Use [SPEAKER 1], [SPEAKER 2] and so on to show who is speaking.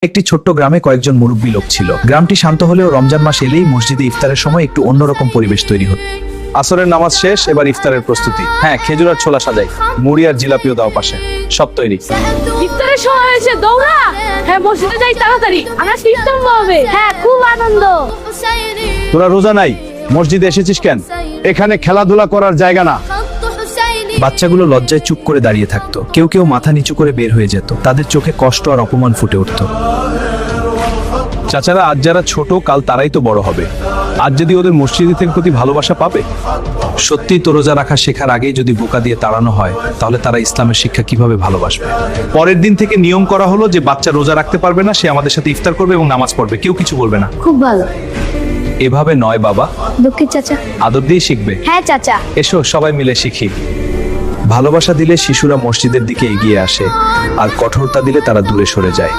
[SPEAKER 1] একটি ছোট্ট গ্রামে কয়েকজন মুরব্বী লোক ছিল। গ্রামটি শান্ত হলেও রমজান মাস এলেই মসজিদে ইফতারের সময় একটু অন্যরকম পরিবেশ তৈরি হতো।
[SPEAKER 2] আসরের নামাজ শেষ, এবার ইফতারের প্রস্তুতি। হ্যাঁ, খেজুর আর ছোলা সাজাই, মুড়ি আর জিলাপিও দাও পাশে, সব তৈরি।
[SPEAKER 3] ইফতারের সময় হয়েছে, দৌড়া। হ্যাঁ, মসজিদে যাই তাড়াতাড়ি, আমরা ইফতার হবে। হ্যাঁ, খুব আনন্দ।
[SPEAKER 2] তোরা রোজা নাই, মসজিদে এসেছিস কেন? এখানে খেলাধুলা করার জায়গা না।
[SPEAKER 1] বাচ্চাগুলো লজ্জায় চুপ করে দাঁড়িয়ে থাকতো, কেউ কেউ মাথা নিচু করে বের হয়ে যেত। তাদের চোখে কষ্ট আর অপমান ফুটে উঠত।
[SPEAKER 2] চাচারা, আজ যারা ছোট কাল তারাই তো বড় হবে। আজ যদি ওদের মসজিদের প্রতি ভালোবাসা পাবে।
[SPEAKER 1] সত্যি তো রোজা রাখা শেখার আগেই যদি বোকা দিয়ে তাড়ানো হয়, তাহলে তারা ইসলামের শিক্ষা কিভাবে ভালোবাসবে?
[SPEAKER 2] পরের দিন থেকে নিয়ম করা হলো যে বাচ্চা রোজা রাখতে পারবে না, সে আমাদের সাথে ইফতার করবে এবং নামাজ পড়বে, কেউ কিছু বলবে না।
[SPEAKER 3] খুব ভালো।
[SPEAKER 1] এভাবে নয় বাবা,
[SPEAKER 3] দুঃখিত চাচা।
[SPEAKER 1] আদর দিয়ে শিখবে।
[SPEAKER 3] হ্যাঁ চাচা।
[SPEAKER 1] এসো সবাই মিলে শিখি। ভালোবাসা দিলে শিশুরা মসজিদের দিকে এগিয়ে আসে, আর কঠোরতা দিলে তারা দূরে সরে যায়।